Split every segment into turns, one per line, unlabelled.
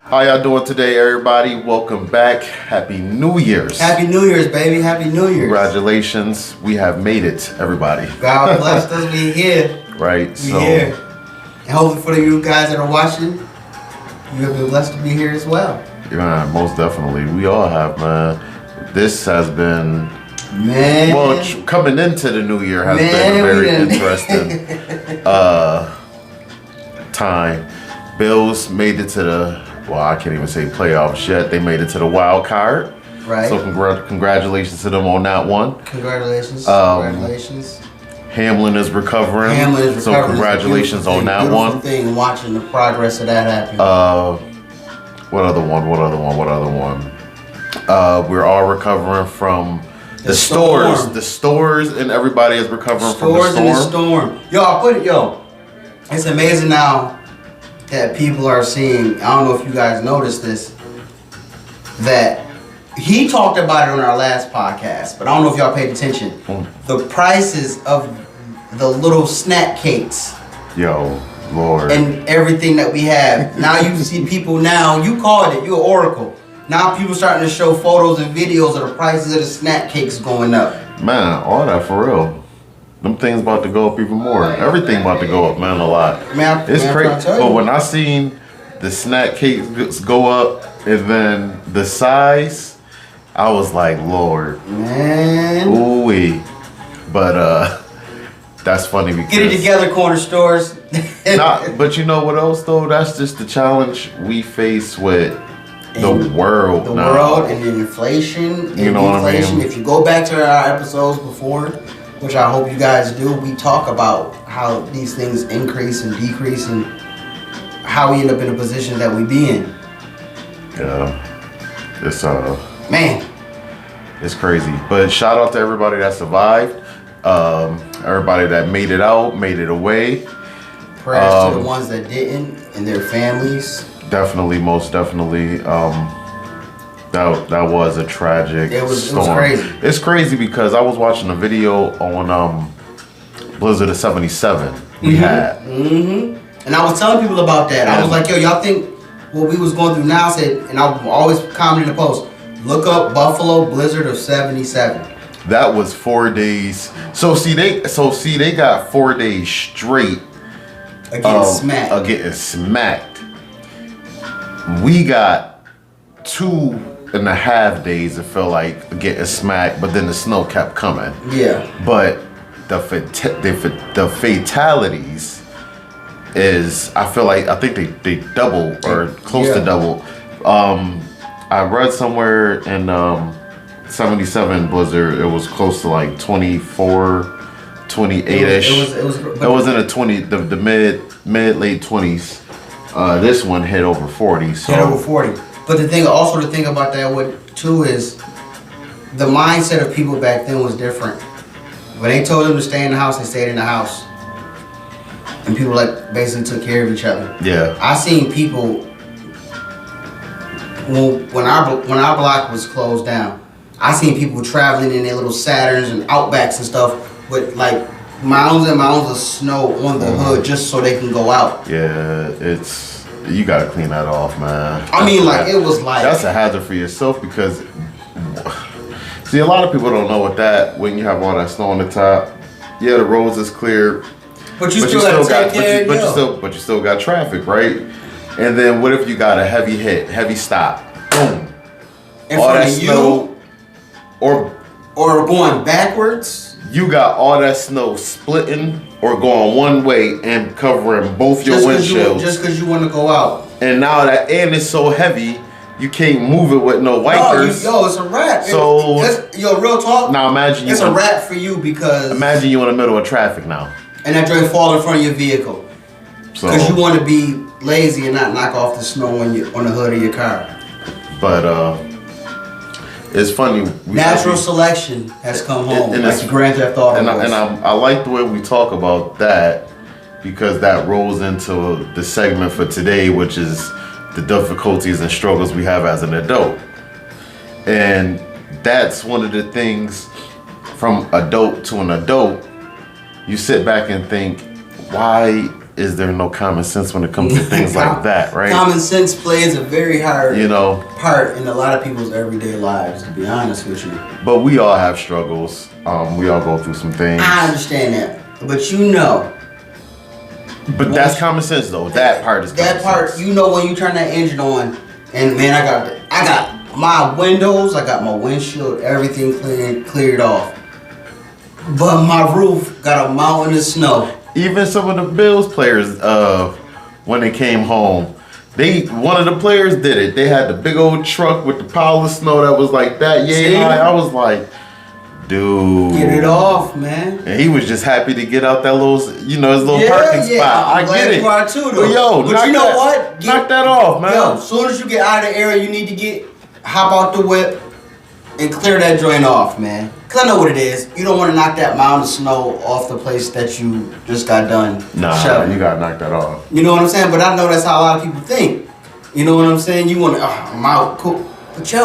How y'all doing today, everybody? Welcome back. Happy New Year's.
Happy New Year's, baby. Happy New Year's.
Congratulations. We have made it, everybody.
God blessed us. We here.
Right.
We here. And hopefully for you guys that are watching, you have been blessed to be here as well.
Yeah, most definitely. We all have, man. This has been...
Man.
Well, coming into the new year has been a very interesting time. Bills made it to the... Well, I can't even say playoffs yet. They made it to the wild card.
Right.
So congratulations to them on that one.
Congratulations. Congratulations.
Hamlin is recovering. So congratulations on that one.
Thing watching the progress of that happen.
What other one? We're all recovering from the stores. The stores and everybody is recovering from the storm.
Stores and the storm. It's amazing now that people are seeing, I don't know if you guys noticed this, that he talked about it on our last podcast, but I don't know if y'all paid attention. The prices of the little snack cakes.
Yo, Lord.
And everything that we have. Now you see people now, you called it, you're an oracle. Now people starting to show photos and videos of the prices of the snack cakes going up.
Man, all that for real. Them things about to go up even more. Everything about to go up, man, a lot. It's crazy. But when I seen the snack cakes go up and then the size, I was like, Lord.
Man.
Ooh-wee. But that's funny because...
Get it together, corner stores.
But you know what else, though? That's just the challenge we face with the world now.
The world and the inflation.
You know what I mean?
If you go back to our episodes before, which I hope you guys do, we talk about how these things increase and decrease and how we end up in a position that we be in.
Yeah. It's
man.
It's crazy. But shout out to everybody that survived. Everybody that made it out, made it away.
Prayers to the ones that didn't and their families.
Definitely, most definitely. That was a tragic storm. It was
crazy.
It's crazy because I was watching a video on Blizzard of 77 we had.
Mm-hmm. And I was telling people about that. I was like, yo, y'all think what we was going through now and I always comment in the post, look up Buffalo Blizzard of 77.
That was 4 days. So see they got 4 days straight
getting
smacked. We got 2.5 days, it felt like, getting smacked, but then the snow kept coming.
Yeah.
But the fatalities is, I think they double or close to double. I read somewhere in 77 Blizzard, it was close to like 24, 28-ish. It was in the mid-late 20s. This one hit over 40. So.
Hit over 40. But the thing about that too is the mindset of people back then was different. When they told them to stay in the house, they stayed in the house. And people basically took care of each other.
Yeah.
I seen people when our block was closed down, I seen people traveling in their little Saturns and Outbacks and stuff with mounds and mounds of snow on the hood just so they can go out.
Yeah, you gotta clean that off, man.
That's
a hazard for yourself because see, a lot of people don't know when you have all that snow on the top. Yeah, the roads is clear,
but you still
got traffic, right? And then what if you got a heavy stop, boom,
in front of you, or going backwards. You
got all that snow splitting or going one way and covering both your windshields.
Just because you want to go out.
And now that it's so heavy, you can't move it with no wipers.
No, it's a wrap.
So,
real talk.
Now imagine
it's a wrap for you because.
Imagine you in the middle of traffic now.
And that joint fall in front of your vehicle. Because you want to be lazy and not knock off the snow on the hood of your car.
But it's funny.
Natural selection has come home. And like Grand Theft Auto.
And I like the way we talk about that because that rolls into the segment for today, which is the difficulties and struggles we have as an adult. And that's one of the things from adult to an adult. You sit back and think, why is there no common sense when it comes to things like that, right?
Common sense plays a very hard
part
in a lot of people's everyday lives, to be honest with you.
But we all have struggles. We all go through some things.
I understand that. But
But that's common sense, though. That part is common sense.
When you turn that engine on, and man, I got my windows, I got my windshield, everything cleared off. But my roof got a mountain of snow.
Even some of the Bills players, when they came home, one of the players did it. They had the big old truck with the pile of snow that was like that high. I was like, dude,
get it off, man.
And he was just happy to get out that little, his little parking spot.
I'm glad you are too, though.
But you know what? Knock that off, man.
As soon as you get out of the area, you need to hop out the whip and clear that joint off, man. Cause I know what it is. You don't want to knock that mountain of snow off the place that you just got done.
Nah, you gotta knock that off.
You know what I'm saying? But I know that's how a lot of people think. You know what I'm saying? You want to, I'm out, cool. But you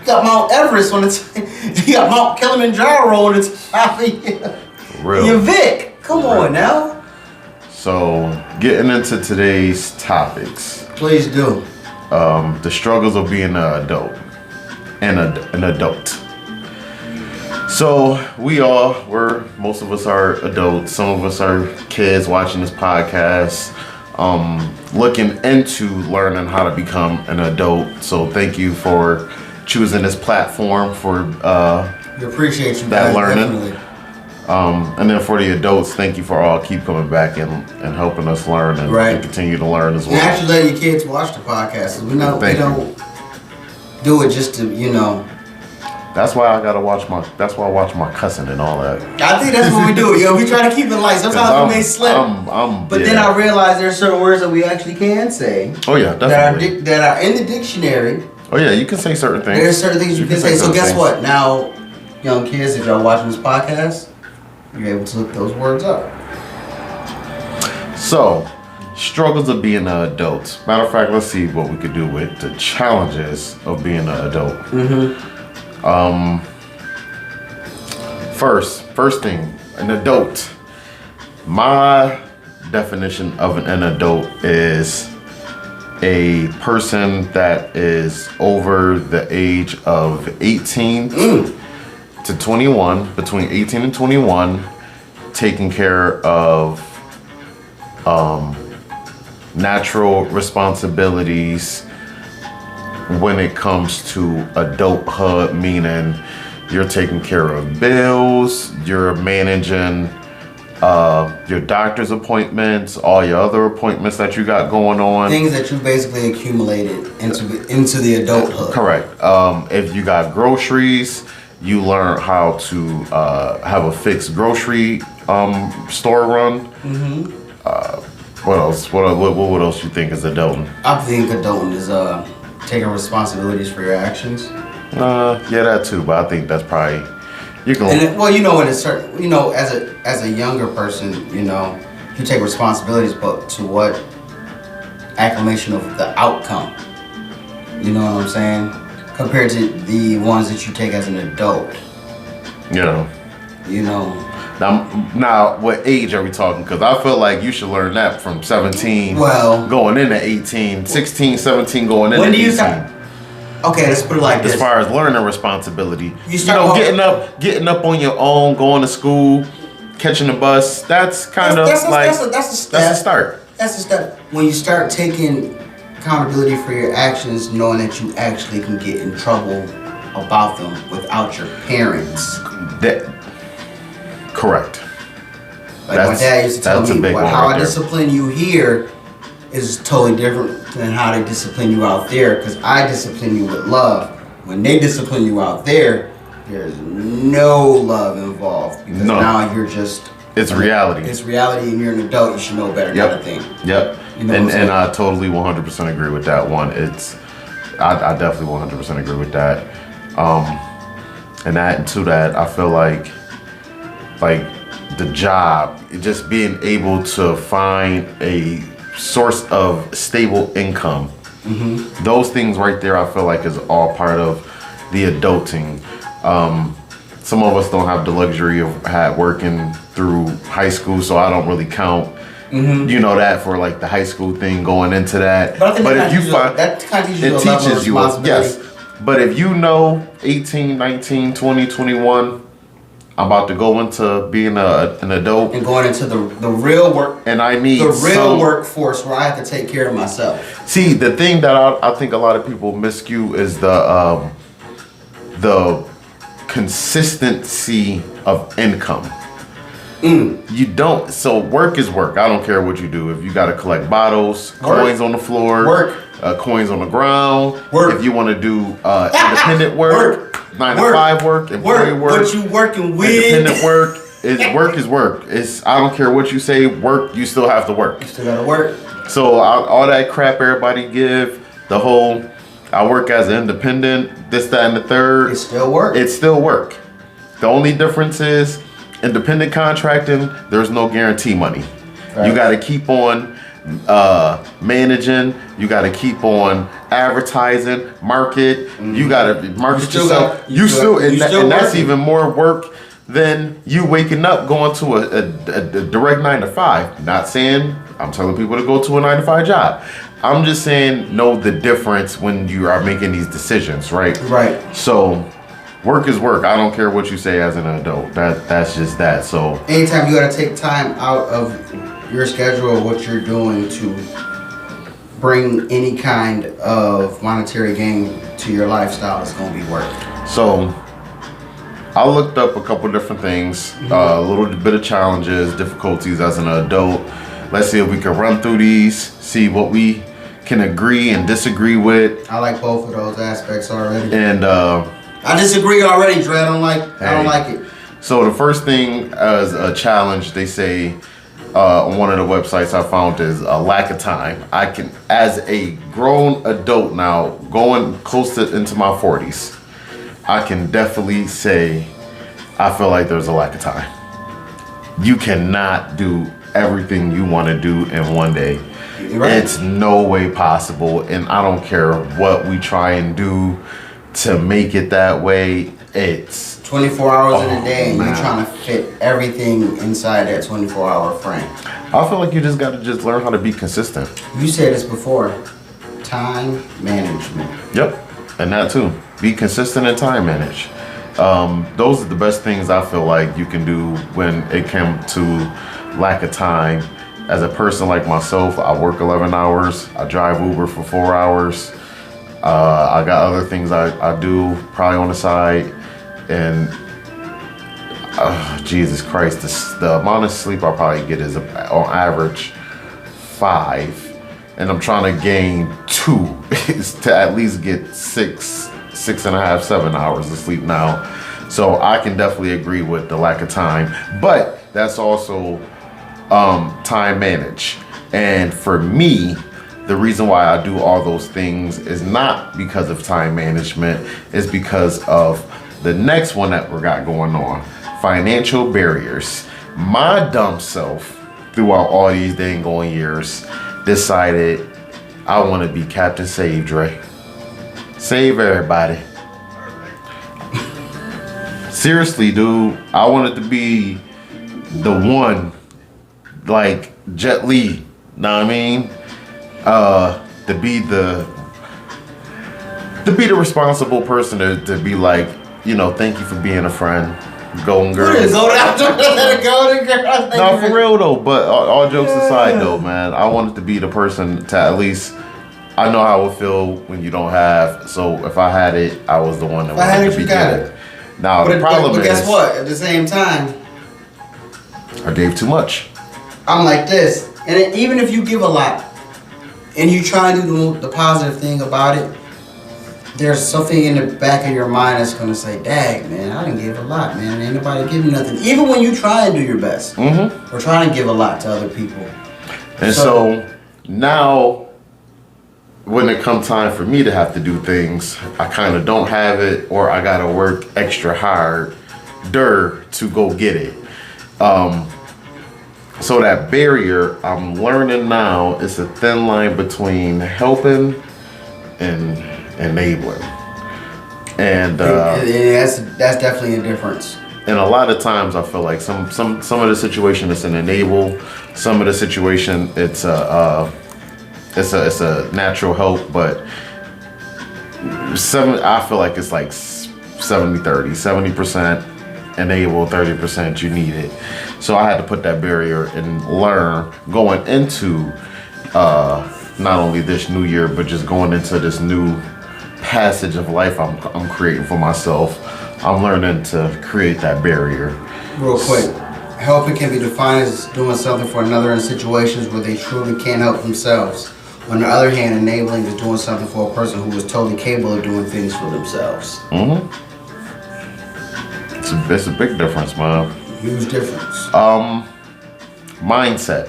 got Mount Everest on it. You got Mount Kilimanjaro on the top of your Vic. Come on now.
So, getting into today's topics.
Please do.
The struggles of being an adult. An adult. So most of us are adults. Some of us are kids watching this podcast, looking into learning how to become an adult. So thank you for choosing this platform for
we appreciate you
that
guys,
learning.
Definitely.
And then for the adults, thank you for all keep coming back and helping us learn and continue to learn as well.
And actually letting your kids watch the podcast. We don't do it just to,
That's why I watch my cussing and all that.
I think that's what we do, we try to keep it light. Sometimes we may slip. Then I realize there's certain words that we actually can say.
Oh yeah, definitely.
That are in the dictionary.
Oh yeah, you can say certain things.
There's certain things you can say. So guess what? Now, young kids, if y'all watching this podcast, you're able to look those words up.
So, struggles of being an adult. Matter of fact, let's see what we could do with the challenges of being an adult. First thing, an adult. My definition of an adult is a person that is over the age of 18 to 21, between 18 and 21, taking care of natural responsibilities when it comes to adulthood, meaning you're taking care of bills, you're managing your doctor's appointments, all your other appointments that you got going on.
Things that you basically accumulated into the adulthood.
Correct. If you got groceries, you learn how to have a fixed grocery store run. What else? What else you think is adulting?
I think adulting is taking responsibilities for your actions.
Yeah, that too. But I think that's probably you can.
When it's certain, as a younger person, you take responsibilities, but to what acclamation of the outcome? You know what I'm saying? Compared to the ones that you take as an adult. Now,
what age are we talking? Because I feel like you should learn that from 17 going into 18, 16, 17 going into 18.
Okay, let's put it like this.
As far as learning responsibility, getting up on your own, going to school, catching the bus, that's kind of
that's
like
a step.
That's a start.
That's a step. When you start taking accountability for your actions, knowing that you actually can get in trouble about them without your parents.
Correct.
Like my dad used to tell me, how I discipline you here is totally different than how they discipline you out there. Because I discipline you with love. When they discipline you out there, there's no love involved. Because now you're just...
It's reality.
It's reality, and you're an adult. You should know better kind of thing.
Yep. And I totally 100% agree with that one. I definitely 100% agree with that. And to that, I feel like the job, just being able to find a source of stable income. Those things right there, I feel like is all part of the adulting. Some of us don't have the luxury of working through high school, so I don't really count You know that for like the high school thing going into that.
But I think
if you find
that kind of teaches you
it
a level of
teaches you
responsibility.
yes. But if you know 18, 19, 20, 21, I'm about to go into being an adult
and going into the real work,
and I need
the real workforce where I have to take care of myself.
See, the thing that I think a lot of people miscue is the consistency of income. You don't. So work is work. I don't care what you do. If you got to collect bottles, coins on the floor, coins on the ground. If you want to do independent work, 9 to 5 work, employee work.
What you working with?
Independent work. Work is work. I don't care what you say. Work. You still have to work.
You still gotta work.
So all that crap everybody give, the whole I work as an independent, this, that, and the third.
It's still work.
It's still work. The only difference is independent contracting, there's no guarantee money. Right. You got to keep on managing. You got to keep on advertising, market. You got to market yourself. And that's even more work than you waking up going to a direct 9 to 5. Not saying I'm telling people to go to a 9 to 5 job. I'm just saying know the difference when you are making these decisions, right?
Right.
So work is work. I don't care what you say as an adult. That's just that. So
anytime you gotta take time out of your schedule or what you're doing to bring any kind of monetary gain to your lifestyle, it's gonna be work.
So I looked up a couple different things, a little bit of challenges, difficulties as an adult. Let's see if we can run through these, see what we can agree and disagree with.
I like both of those aspects already.
And
I disagree already, Dre. I don't like it.
So the first thing as a challenge, they say on one of the websites I found is a lack of time. I can, as a grown adult now, going close into my 40s, I can definitely say I feel like there's a lack of time. You cannot do everything you want to do in one day. Right. It's no way possible, and I don't care what we try and do to make it that way. It's
24 hours in a day, and you're trying to fit everything inside that 24-hour frame.
I feel like you just got to just learn how to be consistent.
You said this before, time management.
Yep, and that too. Be consistent and time manage. Those are the best things I feel like you can do when it comes to lack of time. As a person like myself, I work 11 hours. I drive Uber for 4 hours. I got other things I do probably on the side. And Jesus Christ, the amount of sleep I probably get is on average 5. And I'm trying to gain 2 is to at least get 6.5, 7 hours of sleep now. So I can definitely agree with the lack of time. But that's also time manage. And for me, the reason why I do all those things is not because of time management, it's because of the next one that we got going on, financial barriers. My dumb self, throughout all these dang going years, decided I want to be Captain Save, Dre. Save everybody. Seriously, dude, I wanted to be the one, like Jet Li, know what I mean? To be the responsible person to be like, you know, thank you for being a friend, Golden Girl.
Golden Girl.
No, for real though. But all jokes aside, though, man, I wanted to be the person to at least. I know how it would feel when you don't have. So if I had it, I was the one that wanted to be it. Now the problem is,
guess what? At the same time,
I gave too much.
I'm like this, and even if you give a lot, and you try to do the positive thing about it, there's something in the back of your mind that's gonna say, "Dang, man, I didn't give a lot, man. Ain't nobody give me nothing." Even when you try and do your best, we're trying to give a lot to other people.
And so now, when it comes time for me to have to do things, I kind of don't have it, or I gotta work extra hard to go get it. So that barrier, I'm learning now, is a thin line between helping and enabling. And
that's definitely a difference.
And a lot of times I feel like some of the situation is an enable, some of the situation it's a natural help, but I feel like it's like 70-30, 70% enable, 30% you need it. So I had to put that barrier and learn going into not only this new year, but just going into this new passage of life I'm creating for myself. I'm learning to create that barrier.
Real quick, helping can be defined as doing something for another in situations where they truly can't help themselves. On the other hand, enabling is doing something for a person who is totally capable of doing things for themselves.
Mm-hmm. It's a big difference, man.
Huge difference.
Mindset.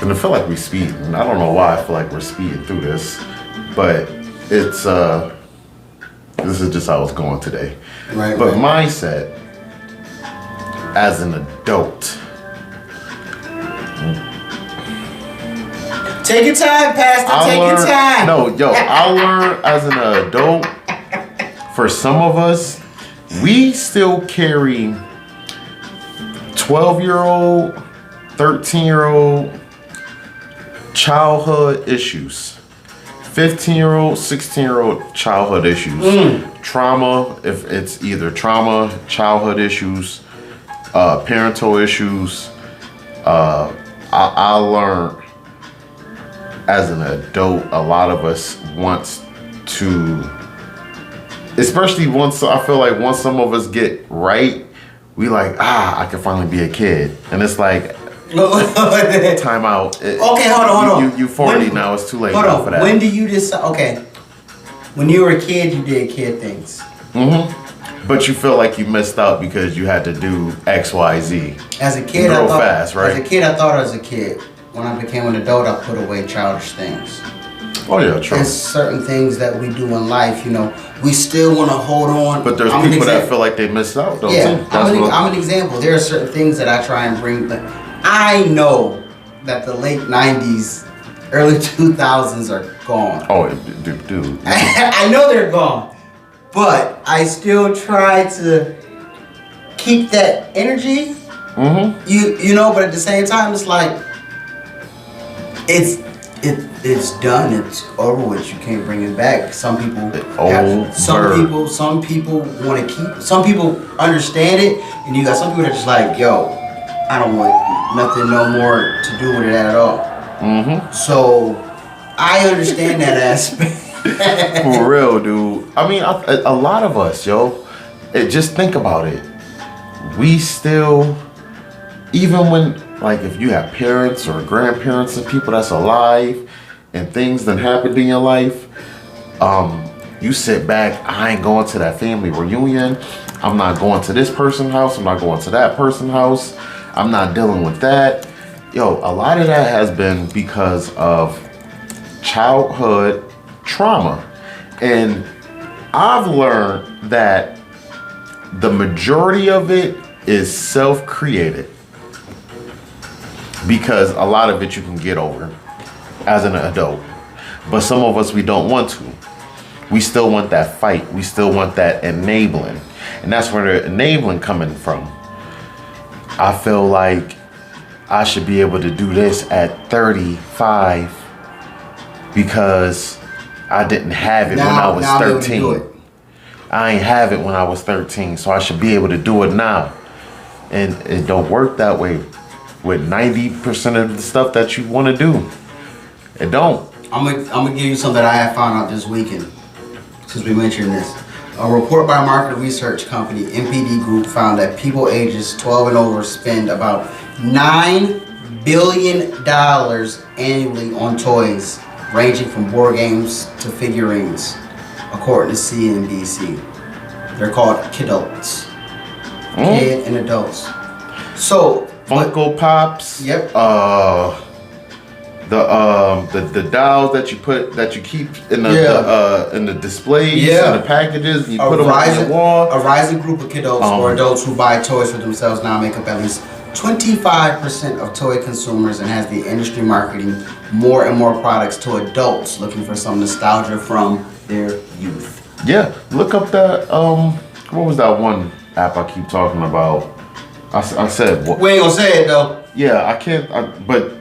And I feel like we're speeding. I don't know why I feel like we're speeding through this, but it's this is just how it's going today.
Right.
But mindset as an adult.
Take your time, Pastor. Take your time.
I learned as an adult, for some of us, we still carry 12-year-old, 13-year-old childhood issues. 15-year-old, 16-year-old childhood issues. Trauma, if it's either trauma, childhood issues, parental issues. I learned as an adult, a lot of us wants to, especially once, I feel like once some of us get right, we like, I can finally be a kid. And it's like, time out.
Okay, hold on.
You 40 now, it's too late now for that.
When do you decide? Okay, when you were a kid, you did kid things.
Mm-hmm. But you feel like you missed out because you had to do X, Y, Z.
As a kid,
I thought fast, right?
As a kid, I thought I was a kid. When I became an adult, I put away childish things.
Oh yeah, true.
There's certain things that we do in life, we still want to hold on.
But there's people that feel like they missed out, though.
Yeah, I'm an example. There are certain things that I try and bring, but I know that the late 90s, early 2000s are gone.
Oh, dude.
I know they're gone, but I still try to keep that energy.
Mm-hmm.
But at the same time, it's like it's done. It's over with. You can't bring it back. Some people want to keep. Some people understand it, and you got some people that are just like, yo, I don't want nothing no more to do with it at all.
Mm-hmm.
So I understand that aspect.
For real, dude. I mean, a lot of us, just think about it. We still, even when, like, if you have parents or grandparents and people that's alive and things that happened in your life, you sit back, I ain't going to that family reunion. I'm not going to this person's house. I'm not going to that person's house. I'm not dealing with that. A lot of that has been because of childhood trauma. And I've learned that the majority of it is self-created, because a lot of it you can get over as an adult. But some of us, we don't want to. We still want that fight. We still want that enabling. And that's where the enabling coming from. I feel like I should be able to do this at 35 because I didn't have it when I was 13. I ain't have it when I was 13, so I should be able to do it now. And it don't work that way with 90% of the stuff that you want to do. It don't.
I'm gonna give you something that I have found out this weekend, since we mentioned this. A report by market research company MPD Group found that people ages 12 and over spend about $9 billion annually on toys, ranging from board games to figurines, according to CNBC. They're called kidults. Kid and adults. So
Funko Pops.
Yep.
The dolls that you keep in the displays and the packages, and you put them on the wall.
A rising group of kidults or adults who buy toys for themselves now make up at least 25% of toy consumers, and has the industry marketing more and more products to adults looking for some nostalgia from their youth.
Yeah, look up that. What was that one app I keep talking about? I said.
We ain't gonna say it though.
Yeah, I can't. But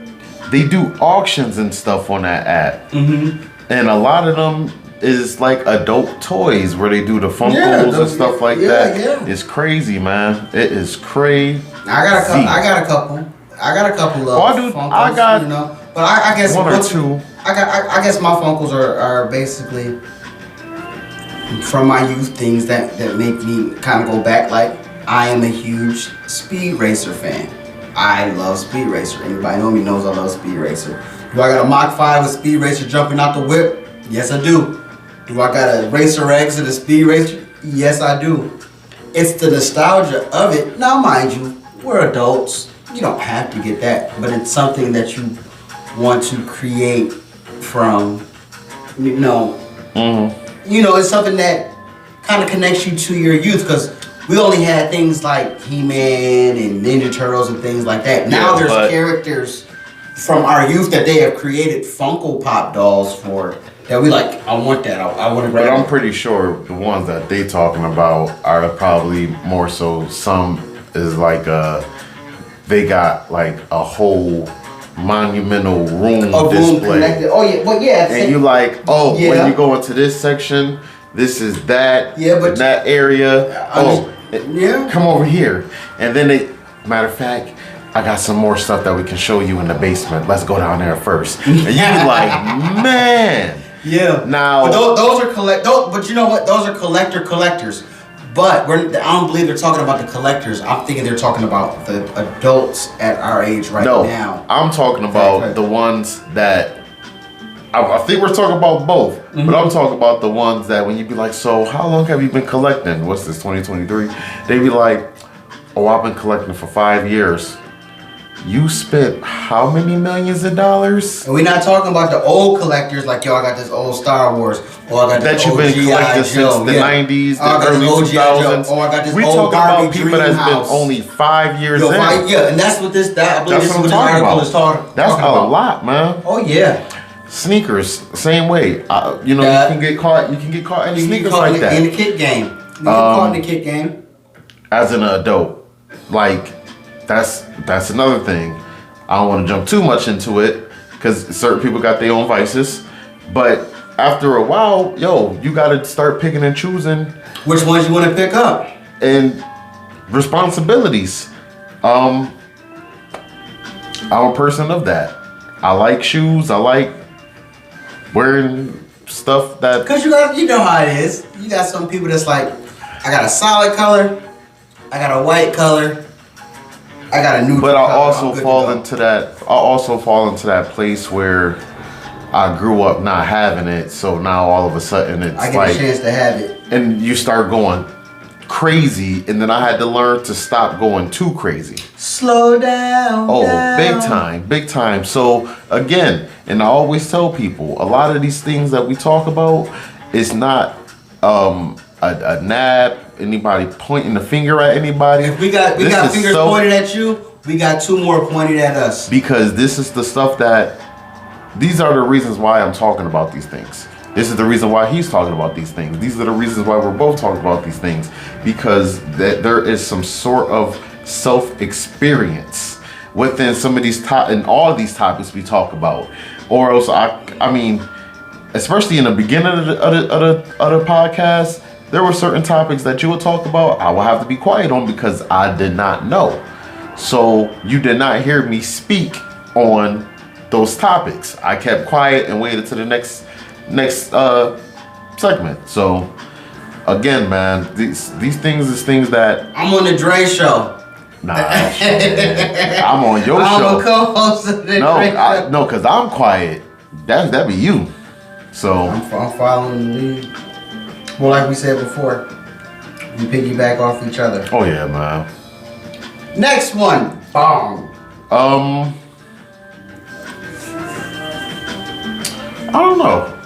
they do auctions and stuff on that app, and a lot of them is like adult toys where they do the Funkos and stuff like that.
Yeah.
It's crazy, man. It is crazy.
I got a couple. I got a couple of Funkos,
I got,
you know. But I guess
one or two.
I guess my Funkos are basically from my youth, things that make me kind of go back. Like, I am a huge Speed Racer fan. I love Speed Racer. Anybody know me knows I love Speed Racer. Do I got a Mach 5 with Speed Racer jumping out the whip? Yes, I do. Do I got a Racer X and a Speed Racer? Yes, I do. It's the nostalgia of it. Now, mind you, we're adults. You don't have to get that, but it's something that you want to create from, you know. You know, it's something that kind of connects you to your youth, because we only had things like He-Man and Ninja Turtles and things like that. Now there's characters from our youth that they have created Funko Pop dolls for that we like. I want that. I want to grab.
But I'm pretty sure the ones that they talking about are probably more so. Some is like they got like a whole monumental room display.
Connected. Oh yeah, but yeah.
And you like, when you go into this section, this is that.
Yeah, but
in that area. Come over here. And then matter of fact, I got some more stuff that we can show you in the basement. Let's go down there first. And you like, man.
Yeah.
Now,
but those are but you know what? Those are collectors. But I don't believe they're talking about the collectors. I'm thinking they're talking about the adults at our age now.
No, I'm talking about the ones that I think we're talking about both. But I'm talking about the ones that when you be like, so how long have you been collecting? What's this, 2023? They be like, oh, I've been collecting for 5 years. You spent how many millions of dollars?
And we're not talking about the old collectors like, yo, I got this old Star Wars. Or I got this
that you've been collecting since the 90s, the early 2000s.
Or I got this
we
old
talking about people that's
house.
been only 5 years in.
Yeah, and that's what I believe this is what this article is talking
That's
about.
A lot, man.
Oh, yeah.
Sneakers, same way. You can get caught. You can get caught in sneakers like that.
In the kid game. You get caught in the kid game.
As an adult, like that's another thing. I don't want to jump too much into it because certain people got their own vices. But after a while, you got to start picking and choosing
which ones you want to pick up
and responsibilities. I'm a person of that. I like shoes. I like wearing stuff that.
Because you know how it is. You got some people that's like, I got a solid color, I got a white color, I got a neutral color.
But I also fall into that place where I grew up not having it, so now all of a sudden it's
I get a chance to have it.
And you start going crazy, and then I had to learn to stop going too crazy.
Slow down.
Oh, big time. So again, and I always tell people, a lot of these things that we talk about is not a nab, anybody pointing the finger at anybody.
If we got fingers pointed at you, we got two more pointed at us.
Because this is the stuff these are the reasons why I'm talking about these things. This is the reason why he's talking about these things. These are the reasons why we're both talking about these things. Because there is some sort of self-experience within some of these and all these topics we talk about. Or else, I mean, especially in the beginning of the podcast, there were certain topics that you would talk about, I will have to be quiet on because I did not know. So you did not hear me speak on those topics. I kept quiet and waited to the next segment. So again, man, these things is things that
I'm on the Dre show.
Nah, I'm on your show.
I'm a co-host of the Dre show.
No, because I'm quiet. That be you. So
I'm following the lead. Well, like we said before, we piggyback off each other.
Oh yeah, man.
Next one. Bong.
I don't know.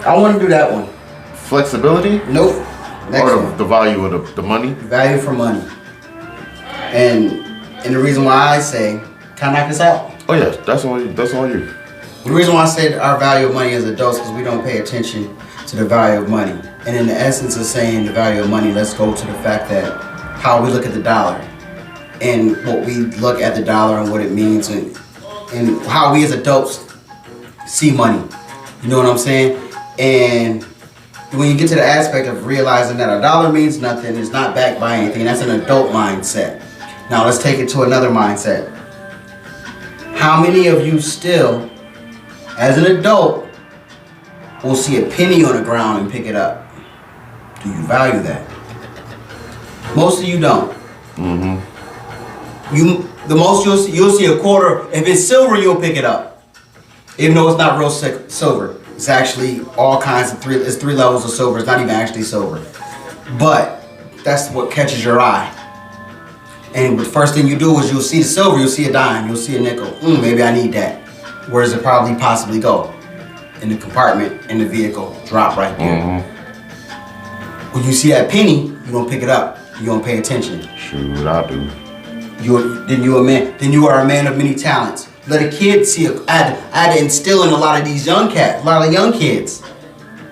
I want to do that one.
Flexibility?
Nope. Next one.
The value of the money?
Value for money. And the reason why I say, can I knock this out?
Oh yeah, that's all you.
The reason why I said our value of money as adults is because we don't pay attention to the value of money. And in the essence of saying the value of money, let's go to the fact that how we look at the dollar and what we look at the dollar and what it means and how we as adults see money. You know what I'm saying? And when you get to the aspect of realizing that a dollar means nothing, it's not backed by anything, that's an adult mindset. Now let's take it to another mindset. How many of you still, as an adult, will see a penny on the ground and pick it up? Do you value that? Most of you don't. The most you'll see a quarter. If it's silver, you'll pick it up, even though it's not real silver. It's actually all kinds of it's 3 levels of silver. It's not even actually silver, but that's what catches your eye. And the first thing you do is you'll see the silver, you'll see a dime, you'll see a nickel. Maybe I need that. Where does it probably possibly go? In the compartment in the vehicle, drop right there. When you see that penny, you don't pick it up. You don't pay attention.
Shoot, I do.
Then you are a man of many talents. Let a kid see. I had to instill in a lot of these young young kids.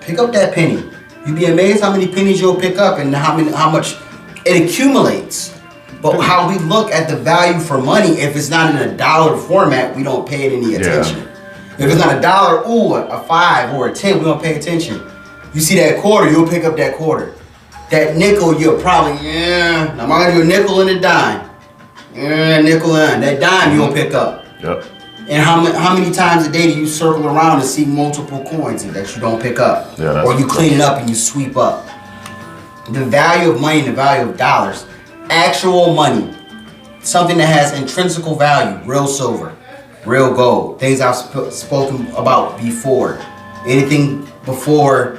Pick up that penny. You'd be amazed how many pennies you'll pick up and how much it accumulates. But how we look at the value for money, if it's not in a dollar format, we don't pay it any attention. If it's not a dollar, a 5 or a 10, we don't pay attention. You see that quarter, you'll pick up that quarter. That nickel, you'll probably, now I'm gonna do a nickel and a dime. Nickel and that dime you'll pick up.
Yep.
And how many times a day do you circle around and see multiple coins that you don't pick up?
Yeah,
or you clean it up and you sweep up. The value of money and the value of dollars. Actual money. Something that has intrinsic value. Real silver. Real gold. Things I've spoken about before. Anything before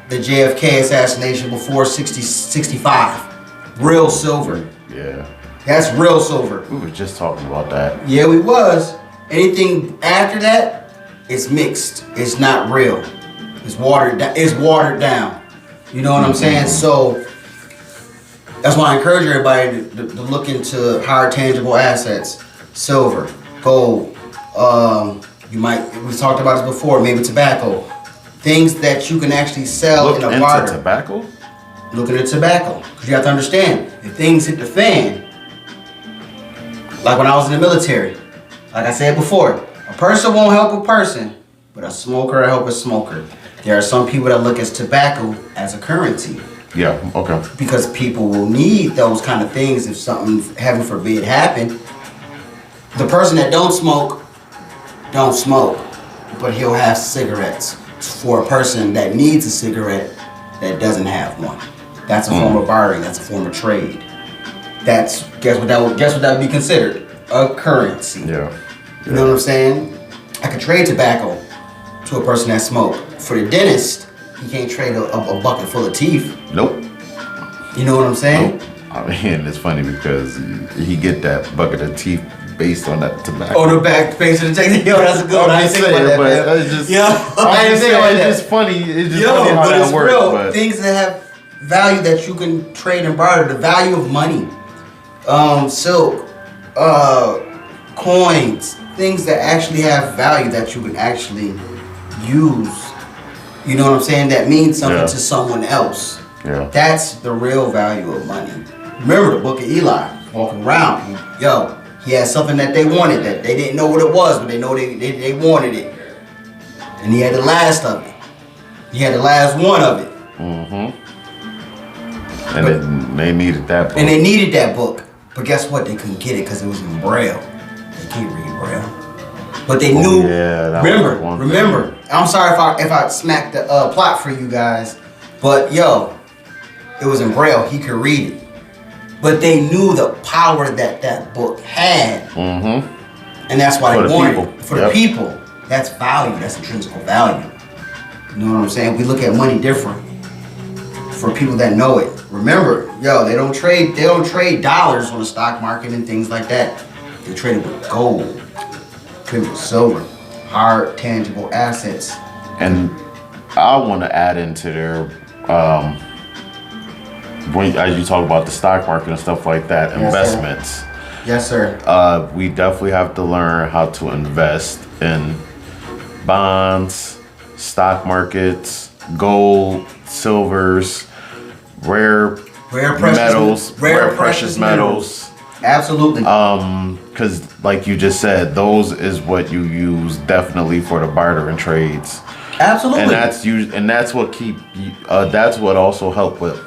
the JFK assassination, before 65. Real silver.
Yeah.
That's real silver.
We were just talking about that.
Yeah, we was. Anything after that, it's mixed. It's not real. It's watered down. You know what I'm saying? So that's why I encourage everybody to look into higher tangible assets. Silver, gold. We talked about this before. Maybe tobacco. Things that you can actually sell in a barter.
Tobacco?
Look into tobacco. Because you have to understand, if things hit the fan, like when I was in the military, like I said before, a person won't help a person, but a smoker will help a smoker. There are some people that look at tobacco as a currency.
Yeah, okay.
Because people will need those kind of things if something, heaven forbid, happen. The person that don't smoke, but he'll have cigarettes for a person that needs a cigarette that doesn't have one. That's a form of bartering. That's a form of trade. Guess what that would be considered? A currency.
Yeah.
You know what I'm saying? I could trade tobacco to a person that smoke. For the dentist, he can't trade a bucket full of teeth.
Nope.
You know what I'm saying?
Nope. I mean, it's funny because he get that bucket of teeth based on that tobacco.
Oh, the back face of the text. Yo, that's a good one. I didn't think about that, man.
It's just,
I didn't think about that.
It's just funny. It's just funny how that works.
Real.
But
Things that have value that you can trade and barter. The value of money. Silk. Coins. Things that actually have value that you can actually use. You know what I'm saying? That means something to someone else.
Yeah.
That's the real value of money. Remember the book of Eli, walking around. He had something that they wanted that they didn't know what it was, but they know they wanted it. And he had the last of it. He had the last one of it.
And they needed that book.
And they needed that book. But guess what? They couldn't get it because it was in Braille. They can't read Braille. But they knew.
Yeah,
remember. I'm sorry if I smacked the plot for you guys. But it was in Braille. He could read it. But they knew the power that book had. And that's why they wanted it. For the people. That's value. That's intrinsic value. You know what I'm saying? We look at money different. For people that know it. Remember, they don't trade dollars on the stock market and things like that. They trade it with gold. Trade it with silver. Hard, tangible assets.
And I want to add into there, as you talk about the stock market and stuff like that, investments.
Yes, sir.
We definitely have to learn how to invest in bonds, stock markets, gold, silvers, rare precious metals.
Absolutely.
Because like you just said, those is what you use definitely for the bartering trades.
Absolutely.
And that's what also help with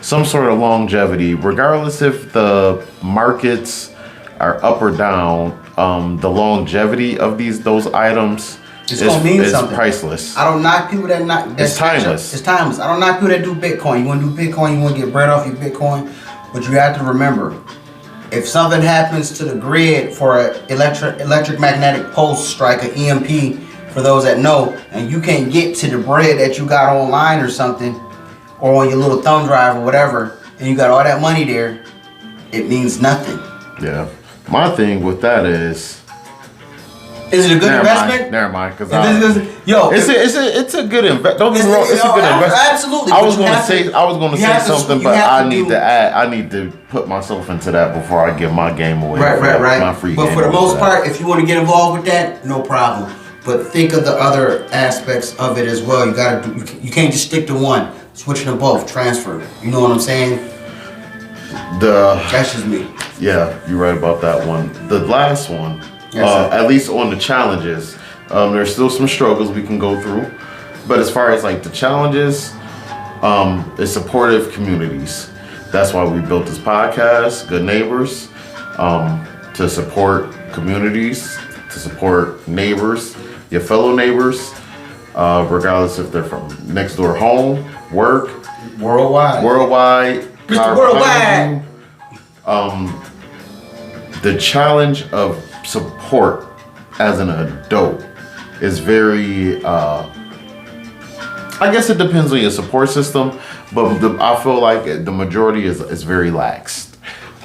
some sort of longevity, regardless if the markets are up or down. The longevity of those items is priceless.
I don't knock people
it's timeless.
It's timeless. I don't knock people that do Bitcoin. You want to do Bitcoin, you want to get bread off your Bitcoin, but you have to remember, if something happens to the grid for an electric magnetic pulse strike, an EMP, for those that know, and you can't get to the bread that you got online or something, or on your little thumb drive or whatever, and you got all that money there, it means nothing.
Yeah. My thing with that is
it a good investment?
Never mind, because it's a good investment. Don't get me wrong, it's a good investment.
Absolutely.
I was going to say something, but I need to put myself into that before I give my game away.
Right.
My free
but
game
for the most
that.
part, if you want to get involved with that, no problem. But think of the other aspects of it as well. You can't just stick to one. Switching to both, transfer. You know what I'm saying? That's just me.
Yeah, you're right about that one. The last one,
yes,
at least on the challenges, there's still some struggles we can go through. But as far as like the challenges, it's supportive communities. That's why we built this podcast, Good Neighbors, to support communities, to support neighbors, your fellow neighbors, regardless if they're from next door home, work,
worldwide,
Mr.
Worldwide.
The challenge of support as an adult is very, I guess it depends on your support system, but I feel like the majority is very lax.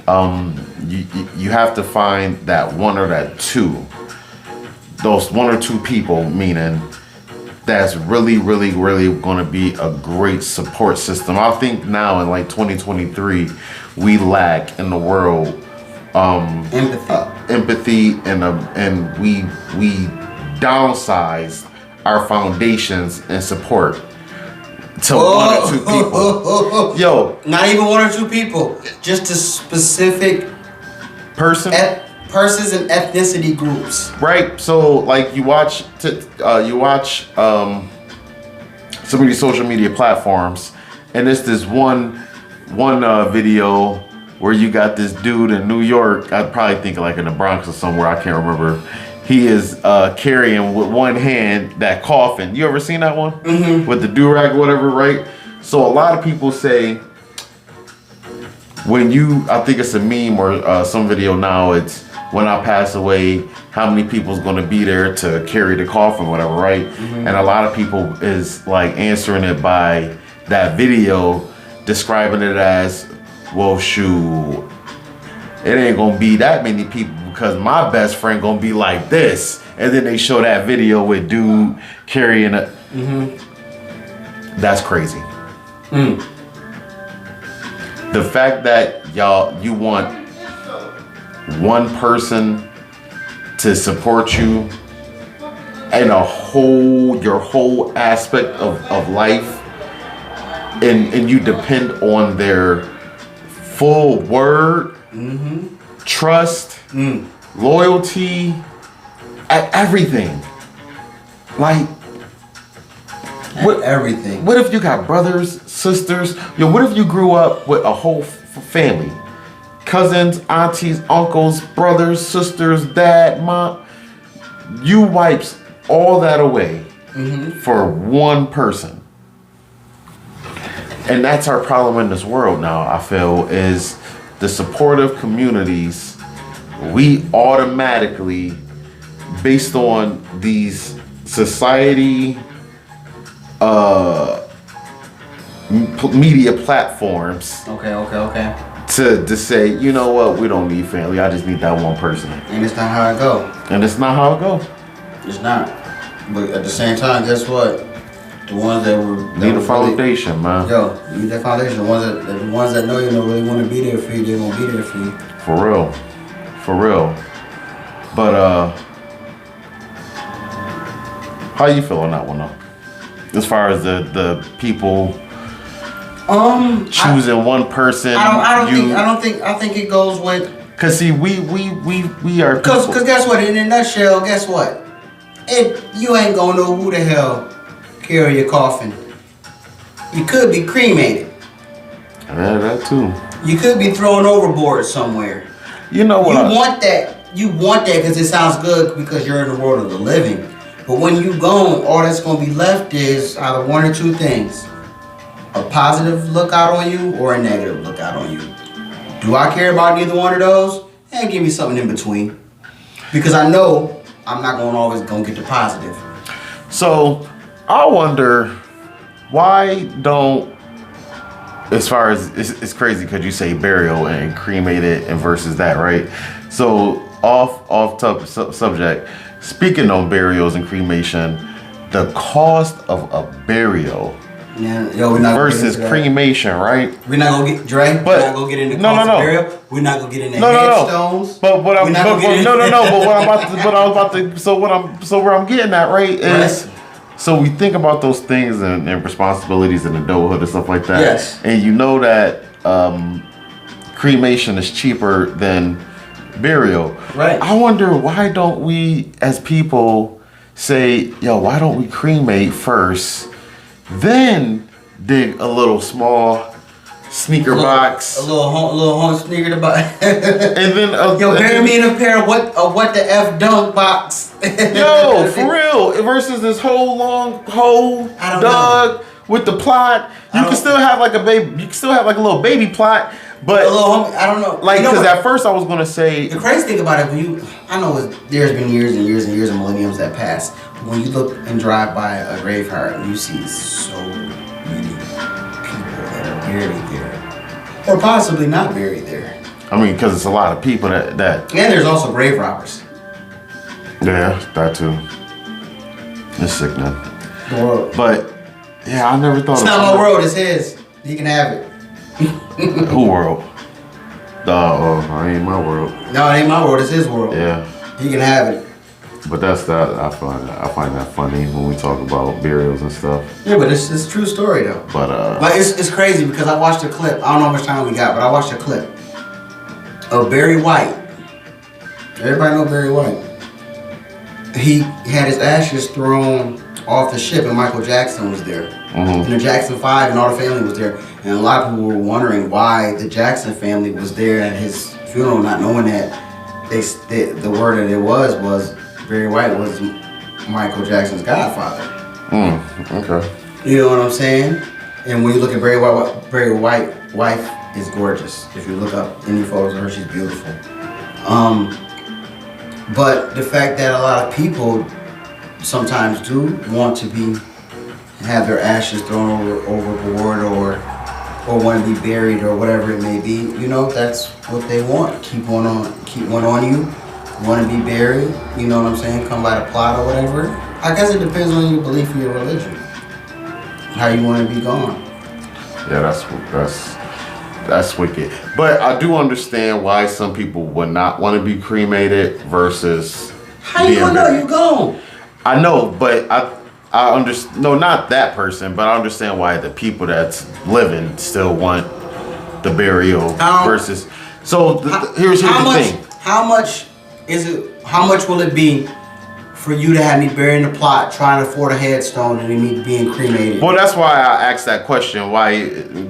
You have to find that one or that two, those one or two people, meaning that's really, really, really going to be a great support system. I think now in like 2023, we lack in the world empathy, and we downsized our foundations and support to one or two people. Yo,
not even one or two people, just a specific
person.
Persons and ethnicity groups.
Right. So like you watch some of these social media platforms, and it's this one video where you got this dude in New York. I'd probably think like in the Bronx or somewhere. I can't remember. He is carrying with one hand that coffin. You ever seen that one? Mm-hmm. With the do-rag or whatever, right? So a lot of people say I think it's a meme or some video now, it's when I pass away, how many people's gonna be there to carry the coffin, whatever, right? Mm-hmm. And a lot of people is like answering it by that video, describing it as, well, shoot, it ain't gonna be that many people because my best friend gonna be like this. And then they show that video with dude carrying it. Mm-hmm. That's crazy. Mm. The fact that you want one person to support you and your whole aspect of life, and you depend on their full word, mm-hmm. trust, loyalty, everything. Like,
everything.
What if you got brothers, sisters? What if you grew up with a whole family? Cousins, aunties, uncles, brothers, sisters, dad, mom. You wipes all that away for one person. And that's our problem in this world now, I feel, is the supportive communities. We automatically, based on these society media platforms.
Okay.
To say, you know what, we don't need family. I just need that one person.
And it's not how it go.
It's not.
But at the same time, guess what? The ones that
need a foundation, man.
Yo, you need that foundation. The ones that know you don't really want to be there for you, they won't be there for you.
For real. But How you feel on that one though? As far as the people choosing one person.
I think it goes with.
Cause see, we are.
Cause guess what? In a nutshell, guess what? You ain't gonna know who the hell carry your coffin. You could be cremated.
Yeah, that too.
You could be thrown overboard somewhere.
You know what?
You want that because it sounds good because you're in the world of the living. But when you gone, all that's gonna be left is either one or two things: a positive lookout on you or a negative lookout on you. Do I care about neither one of those? And give me something in between, because I know I'm not always gonna get the positive.
So I wonder why don't. As far as it's crazy because you say burial and cremated and versus that, right? So off subject. Speaking on burials and cremation, the cost of a burial
we're not
versus cremation, right?
We're not gonna get Dre. We're not gonna get into cost of burial. We're not gonna get into headstones.
But what I'm where I'm getting at, right, is. So we think about those things and responsibilities and adulthood and stuff like that.
Yes.
And you know that cremation is cheaper than burial.
Right.
I wonder why don't we as people say, yo, why don't we cremate first, then dig a little small sneaker box.
A little home sneaker box.
And then
bury me in a pair of what the F dunk box.
Yo, for real. Versus this whole long hole dug with the plot. You can still have like a baby. You can still have like a little baby plot, but
a little I don't know.
Like, because at first I was gonna say
the crazy thing about it, I know there's been years and years and years and millenniums that passed. When you look and drive by a graveyard, you see so many people that are buried there, or possibly not buried there.
I mean, because it's a lot of people that.
And there's also grave robbers.
Yeah, that too. It's sickening.
The world.
But yeah, I never thought.
It's not my world. It's his. He can have it.
Who world? I ain't my world.
No, it ain't my world. It's his world.
Yeah.
He can have it.
But that's that. I find that funny when we talk about burials and stuff.
Yeah, but it's a true story though.
But
it's crazy because I watched a clip. I don't know how much time we got, but I watched a clip of Barry White. Everybody know Barry White. He had his ashes thrown off the ship, and Michael Jackson was there. Mm-hmm. And the Jackson 5 and all the family was there. And a lot of people were wondering why the Jackson family was there at his funeral, not knowing that the word that it was Barry White was Michael Jackson's godfather.
Okay.
You know what I'm saying? And when you look at Barry White's wife is gorgeous. If you look up any photos of her, she's beautiful. But the fact that a lot of people sometimes do want to have their ashes thrown overboard or want to be buried or whatever it may be, that's what they want. Keep one on you. Want to be buried, you know what I'm saying? Come by the plot or whatever. I guess it depends on your belief in your religion. How you want to be gone.
Yeah, that's wicked. But I do understand why some people would not want to be cremated versus.
How you gonna know you gone?
I know, but I understand. No, not that person, but I understand why the people that's living still want the burial versus. So here's the thing.
How much will it be for you to have me buried in the plot, trying to afford a headstone, and me being cremated?
Well, that's why I asked that question. Why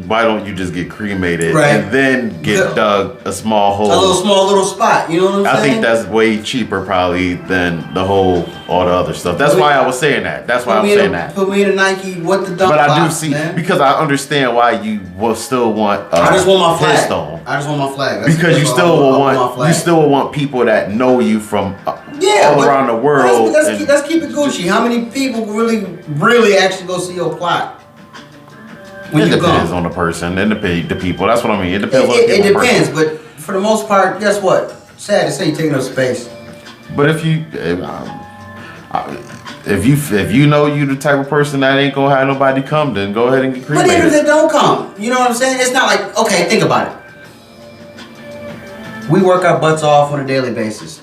don't you just get cremated and then get dug a small hole?
A small little spot, you know what I'm saying?
I think that's way cheaper probably than all the other stuff. That's why I was saying that. That's why I'm saying that.
Put me in a Nike, what the dump
But I
box,
do see,
man.
because I understand why you will still want
I just want my flag.
headstone.
I just want my flag.
Because you still will want people that know you from all around the world.
Let's keep it Gucci. How many people really actually go see your plot?
It depends on the person and the people. That's what I mean. It depends on the people.
It depends, but for the most part, guess what? Sad to say, you're taking up space.
But if you know you the type of person that ain't gonna have nobody come, then go ahead and get cremated.
But even if they don't come, you know what I'm saying? It's not like, okay, think about it. We work our butts off on a daily basis.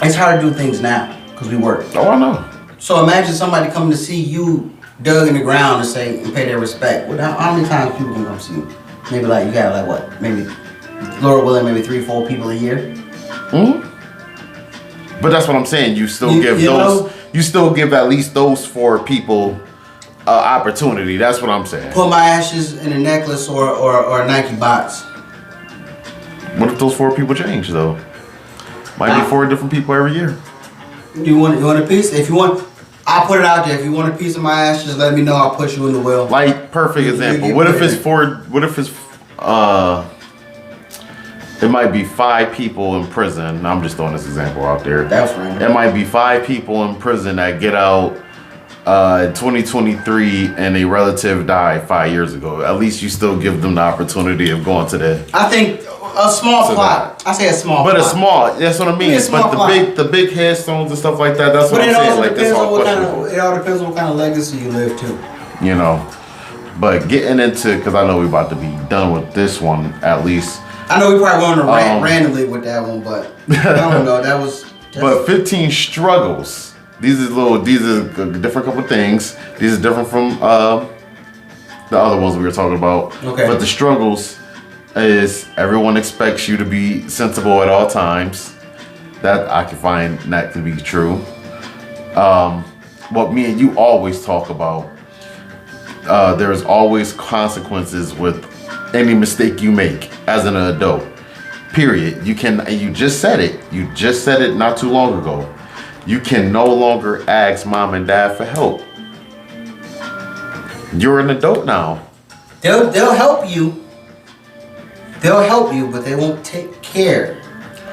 It's hard to do things now. because we work.
Oh, I know.
So imagine somebody coming to see you dug in the ground and pay their respect. How many times people can come see you? Maybe like you got like what? Maybe Lord willing, maybe 3-4 people a year.
But that's what I'm saying. You still give you still give at least those 4 people opportunity. That's what I'm saying.
Put my ashes in a necklace or a Nike box.
What if those 4 people change though? Might be 4 different people every year.
You want a piece? If you want, I'll put it out there. If you want a piece of my ashes, let me know. I'll put you in the will.
Like perfect example. What if it's it might be 5 people in prison. I'm just throwing this example out there.
That's random.
It might be 5 people in prison that get out 2023 and a relative died 5 years ago. At least you still give them the opportunity of going to the.
I think a small plot. I say a small plot.
But a small, that's what I mean. But the big headstones and stuff like that, that's what I'm saying. Like that's all questionable.
It all depends on what kind of legacy you live to.
You know. But getting into, because I know we're about to be done with this one at least.
I know we probably going to rant randomly with that one, but I don't know. That was.
But 15 struggles. These are a different couple things. These are different from the other ones we were talking about.
Okay.
But the struggles is everyone expects you to be sensible at all times. That I can find that to be true. What me and you always talk about. There's always consequences with any mistake you make as an adult. Period. You just said it. You just said it not too long ago. You can no longer ask mom and dad for help. You're an adult now.
They'll help you. They'll help you, but they won't take care.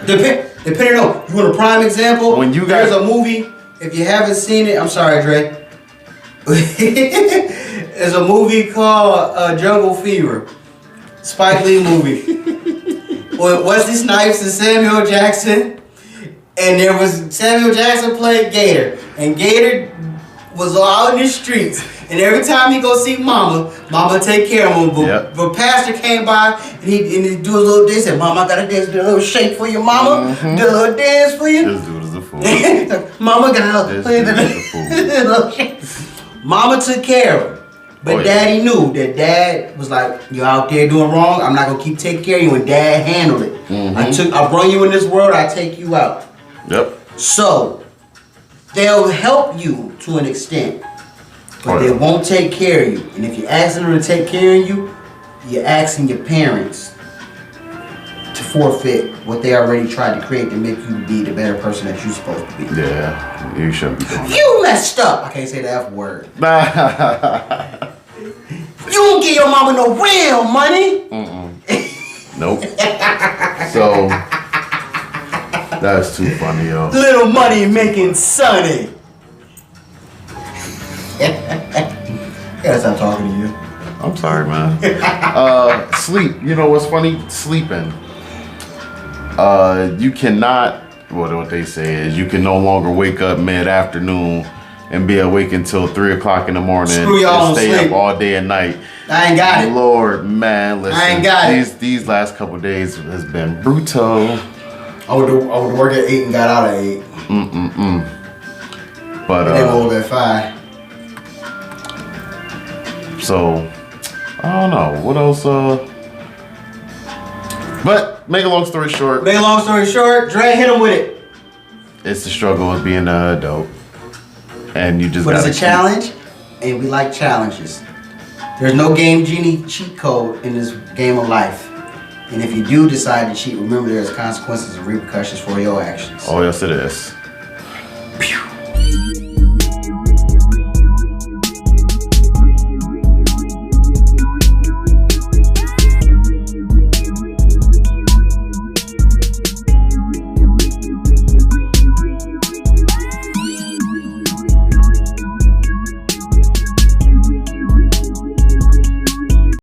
Depending on, you want a prime example? There's a movie, if you haven't seen it, I'm sorry, Dre. There's a movie called Jungle Fever. Spike Lee movie. With Wesley Snipes and Samuel Jackson. And there was Samuel Jackson played Gator. And Gator was out in the streets. And every time he go see Mama take care of him. But Pastor came by and he do a little dance. Said, Mama, I gotta dance, do a little shake for you, Mama. Do a little dance for you.
This dude is a fool.
Mama got a little shake. Mama took care of him. But Daddy knew that Dad was like, you're out there doing wrong. I'm not gonna keep taking care of you. And Dad handled it. I brought you in this world. I take you out.
Yep.
So they'll help you to an extent, but they won't take care of you. And if you're asking them to take care of you, you're asking your parents to forfeit what they already tried to create to make you be the better person that you're supposed to be.
Yeah, you shouldn't be doing that.
You messed up. I can't say the F word. You don't give your mama no real money.
Nope. So that's too funny, yo.
Little money making Sonny. Gotta stop talking to you.
I'm sorry, man. Sleep. You know what's funny? Sleeping. You cannot. What they say is you can no longer wake up mid-afternoon and be awake until 3 o'clock in the morning and stay up all day and night.
I ain't got it.
Lord, man, listen.
I ain't got it.
These last couple days has been brutal.
I would work at 8 and got out at 8.
But
and then woke at 5.
So I don't know what else. But make a long story short.
Dre, hit him with it.
It's the struggle of being an adult, and you just.
But it's a challenge, and we like challenges. There's no Game Genie cheat code in this game of life. And if you do decide to cheat, remember there's consequences and repercussions for your actions.
Oh, yes, it is.
Pew.